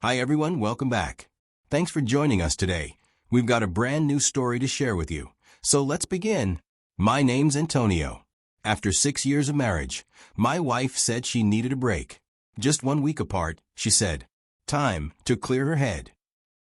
Hi everyone, welcome back. Thanks for joining us today. We've got a brand new story to share with you. So let's begin. My name's Antonio. After 6 years of marriage, my wife said she needed a break. Just 1 week apart, she said. Time to clear her head.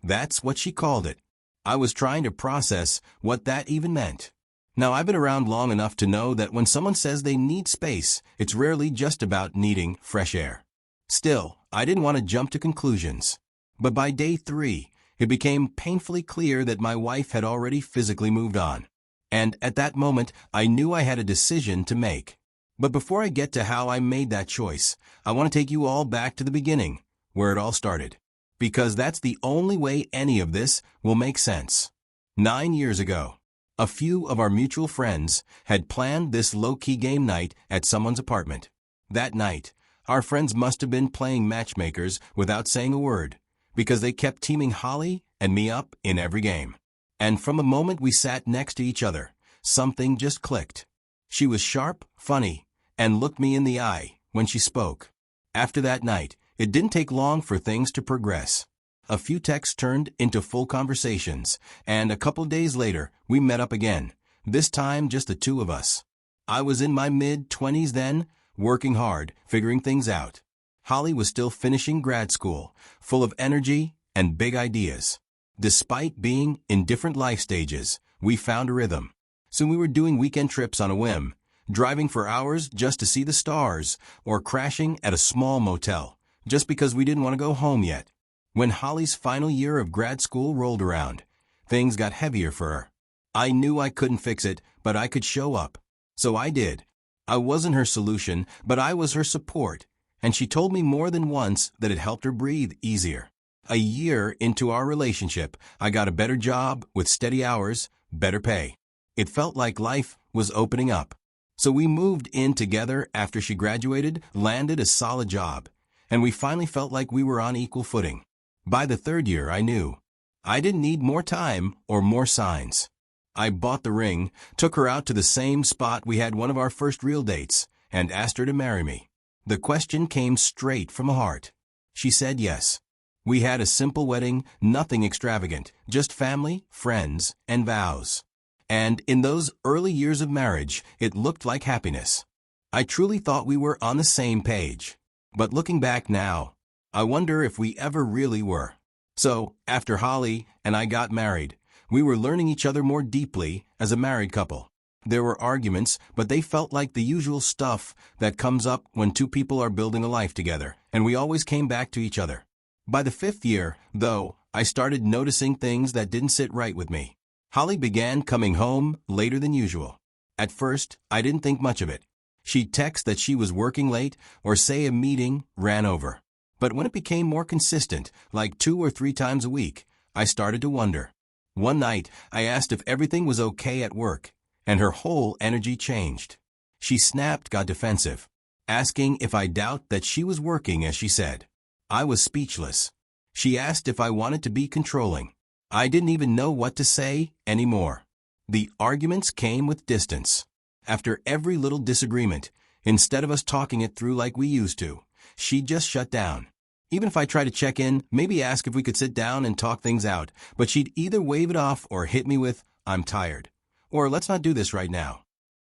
That's what she called it. I was trying to process what that even meant. Now, I've been around long enough to know that when someone says they need space, it's rarely just about needing fresh air. Still, I didn't want to jump to conclusions. But by day 3, it became painfully clear that my wife had already physically moved on. And at that moment, I knew I had a decision to make. But before I get to how I made that choice, I want to take you all back to the beginning, where it all started. Because that's the only way any of this will make sense. 9 years ago, a few of our mutual friends had planned this low-key game night at someone's apartment. That night, our friends must have been playing matchmakers without saying a word, because they kept teaming Holly and me up in every game. And from the moment we sat next to each other, something just clicked. She was sharp, funny, and looked me in the eye when she spoke. After that night, it didn't take long for things to progress. A few texts turned into full conversations, and a couple days later, we met up again, this time just the two of us. I was in my mid-20s then, working hard, figuring things out. Holly was still finishing grad school, full of energy and big ideas. Despite being in different life stages, we found a rhythm. So we were doing weekend trips on a whim, driving for hours just to see the stars, or crashing at a small motel, just because we didn't want to go home yet. When Holly's final year of grad school rolled around, things got heavier for her. I knew I couldn't fix it, but I could show up. So I did. I wasn't her solution, but I was her support, and she told me more than once that it helped her breathe easier. A year into our relationship, I got a better job with steady hours, better pay. It felt like life was opening up. So we moved in together after she graduated, landed a solid job, and we finally felt like we were on equal footing. By the 3rd year, I knew. I didn't need more time or more signs. I bought the ring, took her out to the same spot we had one of our first real dates, and asked her to marry me. The question came straight from the heart. She said yes. We had a simple wedding, nothing extravagant, just family, friends, and vows. And in those early years of marriage, it looked like happiness. I truly thought we were on the same page. But looking back now, I wonder if we ever really were. So, after Holly and I got married, we were learning each other more deeply as a married couple. There were arguments, but they felt like the usual stuff that comes up when two people are building a life together, and we always came back to each other. By the 5th year, though, I started noticing things that didn't sit right with me. Holly began coming home later than usual. At first, I didn't think much of it. She'd text that she was working late or say a meeting ran over. But when it became more consistent, like 2 or 3 times a week, I started to wonder. One night, I asked if everything was okay at work, and her whole energy changed. She snapped, got defensive, asking if I doubt that she was working as she said. I was speechless. She asked if I wanted to be controlling. I didn't even know what to say anymore. The arguments came with distance. After every little disagreement, instead of us talking it through like we used to, she'd just shut down. Even if I tried to check in, maybe ask if we could sit down and talk things out, but she'd either wave it off or hit me with, "I'm tired," or "let's not do this right now."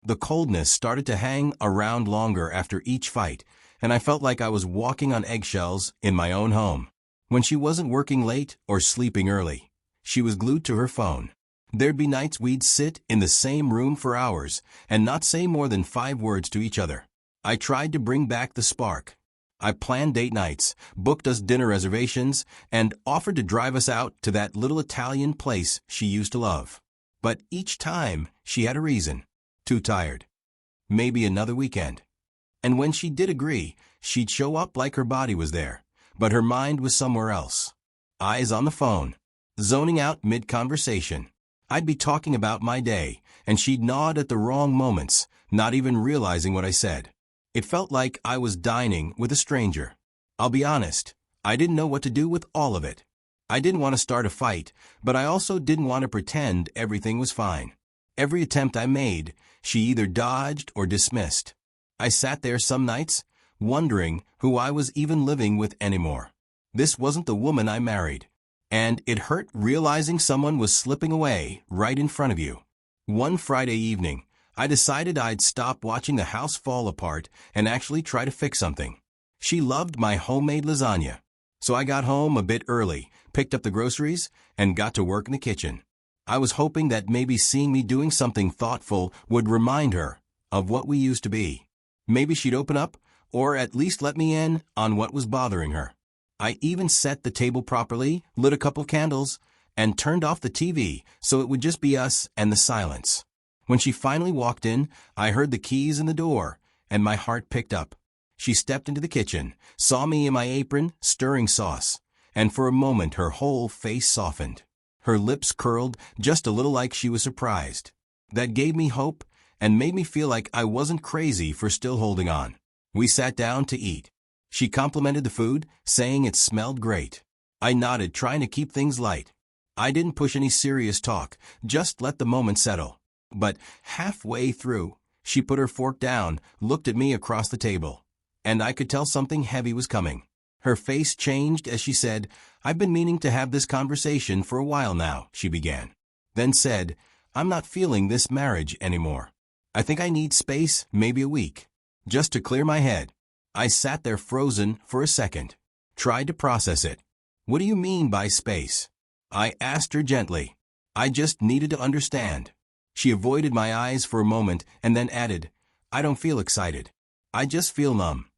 The coldness started to hang around longer after each fight, and I felt like I was walking on eggshells in my own home. When she wasn't working late or sleeping early, she was glued to her phone. There'd be nights we'd sit in the same room for hours and not say more than 5 words to each other. I tried to bring back the spark. I planned date nights, booked us dinner reservations, and offered to drive us out to that little Italian place she used to love. But each time, she had a reason. Too tired. Maybe another weekend. And when she did agree, she'd show up like her body was there, but her mind was somewhere else. Eyes on the phone, zoning out mid-conversation. I'd be talking about my day, and she'd nod at the wrong moments, not even realizing what I said. It felt like I was dining with a stranger. I'll be honest, I didn't know what to do with all of it. I didn't want to start a fight, but I also didn't want to pretend everything was fine. Every attempt I made, she either dodged or dismissed. I sat there some nights, wondering who I was even living with anymore. This wasn't the woman I married. And it hurt realizing someone was slipping away right in front of you. One Friday evening, I decided I'd stop watching the house fall apart and actually try to fix something. She loved my homemade lasagna. So I got home a bit early, picked up the groceries, and got to work in the kitchen. I was hoping that maybe seeing me doing something thoughtful would remind her of what we used to be. Maybe she'd open up, or at least let me in on what was bothering her. I even set the table properly, lit a couple candles, and turned off the TV so it would just be us and the silence. When she finally walked in, I heard the keys in the door, and my heart picked up. She stepped into the kitchen, saw me in my apron, stirring sauce, and for a moment her whole face softened. Her lips curled just a little like she was surprised. That gave me hope and made me feel like I wasn't crazy for still holding on. We sat down to eat. She complimented the food, saying it smelled great. I nodded, trying to keep things light. I didn't push any serious talk, just let the moment settle. But halfway through, she put her fork down, looked at me across the table, and I could tell something heavy was coming. Her face changed as she said, "I've been meaning to have this conversation for a while now," she began. Then said, "I'm not feeling this marriage anymore. I think I need space, maybe a week, just to clear my head." I sat there frozen for a second, tried to process it. "What do you mean by space?" I asked her gently. I just needed to understand. She avoided my eyes for a moment and then added, "I don't feel excited. I just feel numb."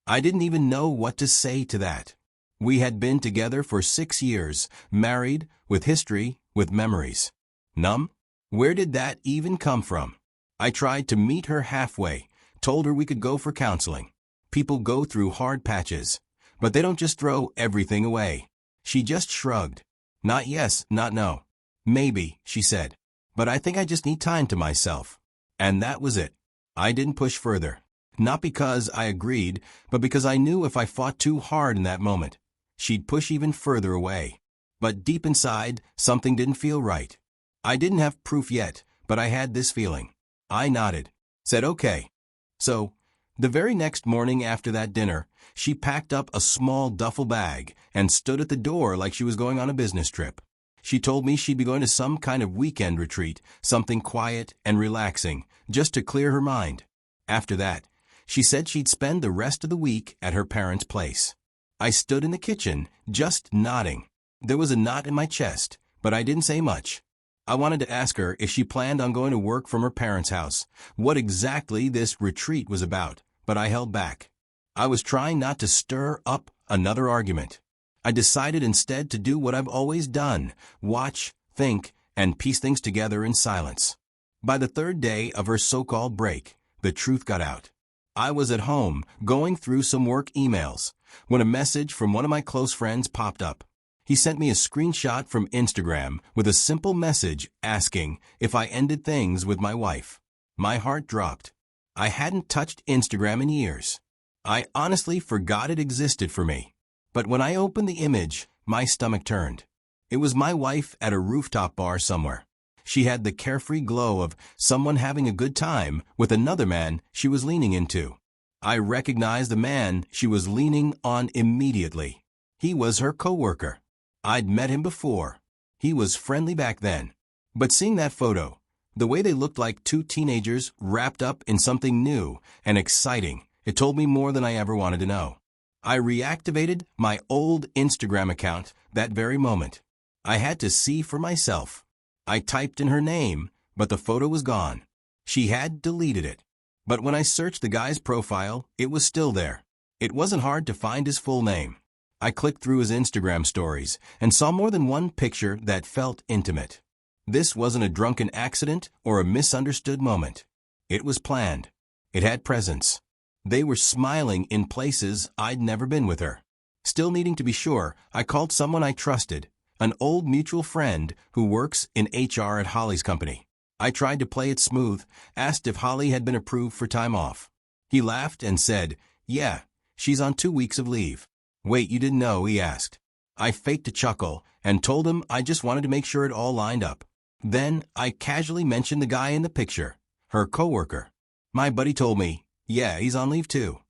I didn't even know what to say to that. We had been together for 6 years, married, with history, with memories. Numb? Where did that even come from? I tried to meet her halfway, told her we could go for counseling. People go through hard patches, but they don't just throw everything away. She just shrugged. "Not yes, not no. Maybe," she said. "But I think I just need time to myself." And that was it. I didn't push further. Not because I agreed, but because I knew if I fought too hard in that moment, she'd push even further away. But deep inside, something didn't feel right. I didn't have proof yet, but I had this feeling. I nodded, said okay. So, the very next morning after that dinner, she packed up a small duffel bag and stood at the door like she was going on a business trip. She told me she'd be going to some kind of weekend retreat, something quiet and relaxing, just to clear her mind. After that, she said she'd spend the rest of the week at her parents' place. I stood in the kitchen, just nodding. There was a knot in my chest, but I didn't say much. I wanted to ask her if she planned on going to work from her parents' house, what exactly this retreat was about, but I held back. I was trying not to stir up another argument. I decided instead to do what I've always done, watch, think, and piece things together in silence. By the third day of her so-called break, the truth got out. I was at home, going through some work emails, when a message from one of my close friends popped up. He sent me a screenshot from Instagram with a simple message asking if I ended things with my wife. My heart dropped. I hadn't touched Instagram in years. I honestly forgot it existed for me. But when I opened the image, my stomach turned. It was my wife at a rooftop bar somewhere. She had the carefree glow of someone having a good time with another man she was leaning into. I recognized the man she was leaning on immediately. He was her coworker. I'd met him before. He was friendly back then. But seeing that photo, the way they looked like two teenagers wrapped up in something new and exciting, it told me more than I ever wanted to know. I reactivated my old Instagram account that very moment. I had to see for myself. I typed in her name, but the photo was gone. She had deleted it. But when I searched the guy's profile, it was still there. It wasn't hard to find his full name. I clicked through his Instagram stories and saw more than one picture that felt intimate. This wasn't a drunken accident or a misunderstood moment. It was planned. It had presence. They were smiling in places I'd never been with her. Still needing to be sure, I called someone I trusted, an old mutual friend who works in HR at Holly's company. I tried to play it smooth, asked if Holly had been approved for time off. He laughed and said, "Yeah, she's on 2 weeks of leave." "Wait, you didn't know?" he asked. I faked a chuckle and told him I just wanted to make sure it all lined up. Then I casually mentioned the guy in the picture, her coworker. My buddy told me, "Yeah, he's on leave too."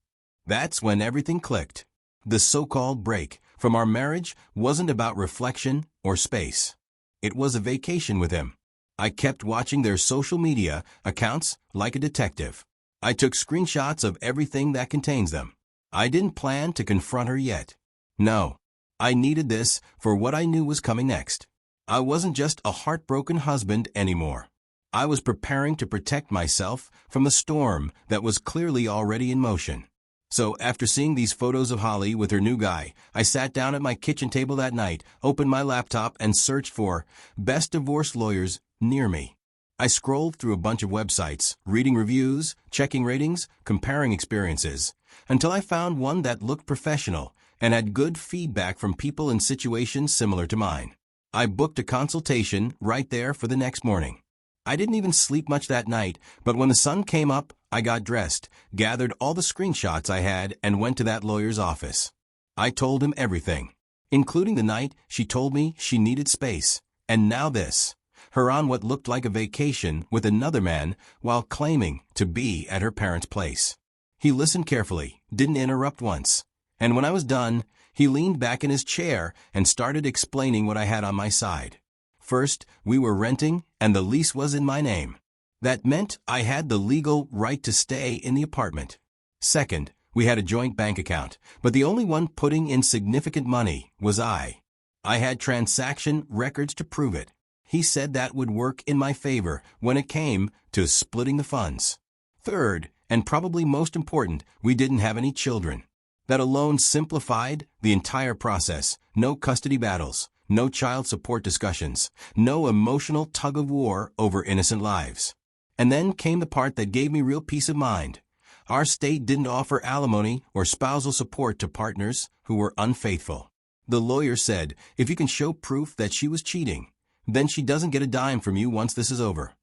That's when everything clicked. The so-called break, from our marriage wasn't about reflection or space. It was a vacation with him. I kept watching their social media accounts like a detective. I took screenshots of everything that contains them. I didn't plan to confront her yet. No. I needed this for what I knew was coming next. I wasn't just a heartbroken husband anymore. I was preparing to protect myself from the storm that was clearly already in motion. So after seeing these photos of Holly with her new guy, I sat down at my kitchen table that night, opened my laptop, and searched for best divorce lawyers near me. I scrolled through a bunch of websites, reading reviews, checking ratings, comparing experiences, until I found one that looked professional and had good feedback from people in situations similar to mine. I booked a consultation right there for the next morning. I didn't even sleep much that night, but when the sun came up, I got dressed, gathered all the screenshots I had, and went to that lawyer's office. I told him everything, including the night she told me she needed space, and now this, her on what looked like a vacation with another man while claiming to be at her parents' place. He listened carefully, didn't interrupt once, and when I was done, he leaned back in his chair and started explaining what I had on my side. First, we were renting, and the lease was in my name. That meant I had the legal right to stay in the apartment. Second, we had a joint bank account, but the only one putting in significant money was I. I had transaction records to prove it. He said that would work in my favor when it came to splitting the funds. Third, and probably most important, we didn't have any children. That alone simplified the entire process. No custody battles, no child support discussions, no emotional tug-of-war over innocent lives. And then came the part that gave me real peace of mind. Our state didn't offer alimony or spousal support to partners who were unfaithful. The lawyer said, if you can show proof that she was cheating, then she doesn't get a dime from you once this is over.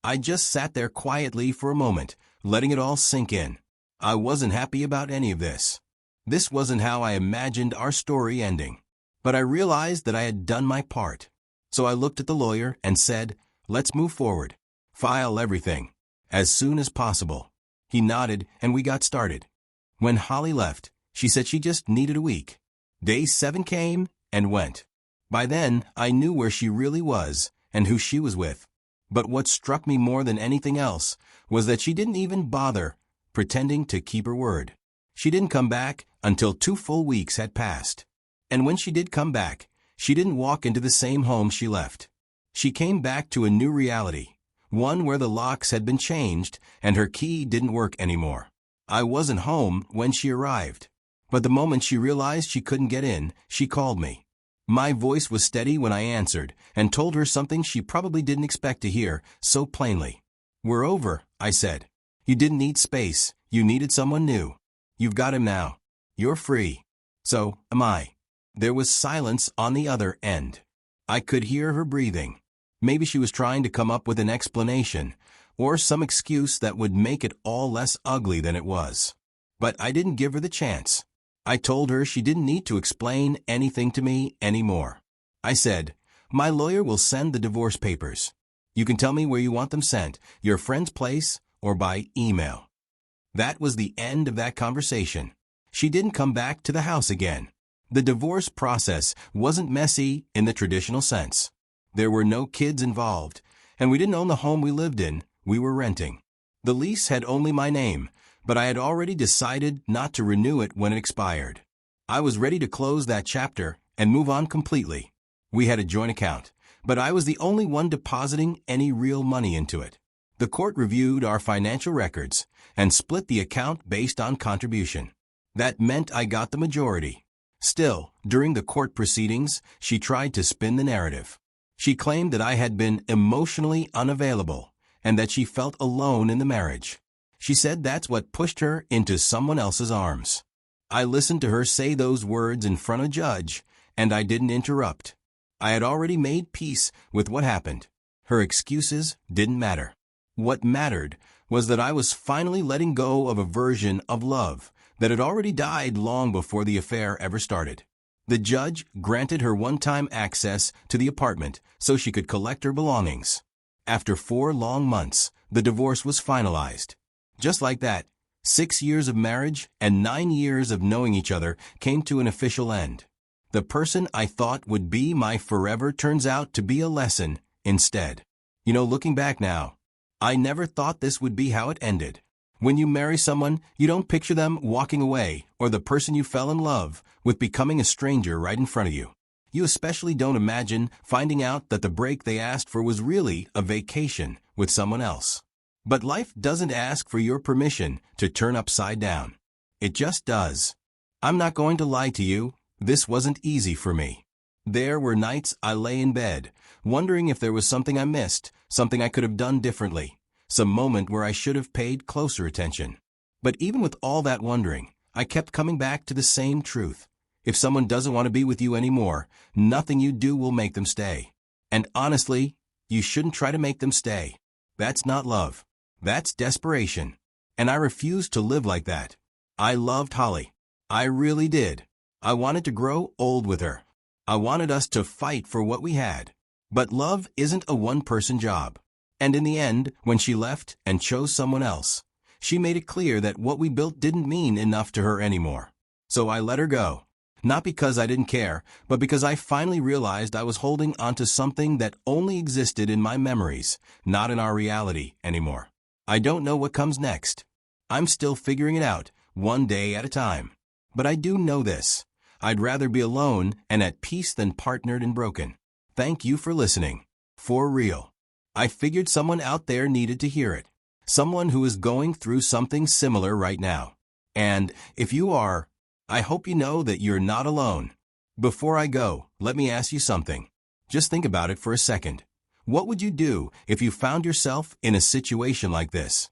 I just sat there quietly for a moment, letting it all sink in. I wasn't happy about any of this. This wasn't how I imagined our story ending. But I realized that I had done my part. So I looked at the lawyer and said, let's move forward. File everything. As soon as possible. He nodded and we got started. When Holly left, she said she just needed a week. Day 7 came and went. By then, I knew where she really was and who she was with. But what struck me more than anything else was that she didn't even bother pretending to keep her word. She didn't come back until 2 full weeks had passed. And when she did come back, she didn't walk into the same home she left. She came back to a new reality, one where the locks had been changed and her key didn't work anymore. I wasn't home when she arrived, but the moment she realized she couldn't get in, she called me. My voice was steady when I answered and told her something she probably didn't expect to hear so plainly. We're over, I said. You didn't need space, you needed someone new. You've got him now. You're free. So am I. There was silence on the other end. I could hear her breathing. Maybe she was trying to come up with an explanation, or some excuse that would make it all less ugly than it was. But I didn't give her the chance. I told her she didn't need to explain anything to me anymore. I said, my lawyer will send the divorce papers. You can tell me where you want them sent, your friend's place, or by email. That was the end of that conversation. She didn't come back to the house again. The divorce process wasn't messy in the traditional sense. There were no kids involved, and we didn't own the home we lived in, we were renting. The lease had only my name, but I had already decided not to renew it when it expired. I was ready to close that chapter and move on completely. We had a joint account, but I was the only one depositing any real money into it. The court reviewed our financial records and split the account based on contribution. That meant I got the majority. Still, during the court proceedings, she tried to spin the narrative. She claimed that I had been emotionally unavailable and that she felt alone in the marriage. She said that's what pushed her into someone else's arms. I listened to her say those words in front of a judge, and I didn't interrupt. I had already made peace with what happened. Her excuses didn't matter. What mattered was that I was finally letting go of a version of love that had already died long before the affair ever started. The judge granted her one-time access to the apartment so she could collect her belongings. After 4 long months, the divorce was finalized. Just like that, 6 years of marriage and 9 years of knowing each other came to an official end. The person I thought would be my forever turns out to be a lesson instead. Looking back now, I never thought this would be how it ended. When you marry someone, you don't picture them walking away, or the person you fell in love with becoming a stranger right in front of you. You especially don't imagine finding out that the break they asked for was really a vacation with someone else. But life doesn't ask for your permission to turn upside down. It just does. I'm not going to lie to you, this wasn't easy for me. There were nights I lay in bed, wondering if there was something I missed, something I could have done differently, some moment where I should have paid closer attention. But even with all that wondering, I kept coming back to the same truth. If someone doesn't want to be with you anymore, nothing you do will make them stay. And honestly, you shouldn't try to make them stay. That's not love. That's desperation. And I refused to live like that. I loved Holly. I really did. I wanted to grow old with her. I wanted us to fight for what we had. But love isn't a one-person job. And in the end, when she left and chose someone else, she made it clear that what we built didn't mean enough to her anymore. So I let her go. Not because I didn't care, but because I finally realized I was holding onto something that only existed in my memories, not in our reality anymore. I don't know what comes next. I'm still figuring it out, one day at a time. But I do know this. I'd rather be alone and at peace than partnered and broken. Thank you for listening. For real. I figured someone out there needed to hear it. Someone who is going through something similar right now. And if you are, I hope you know that you're not alone. Before I go, let me ask you something. Just think about it for a second. What would you do if you found yourself in a situation like this?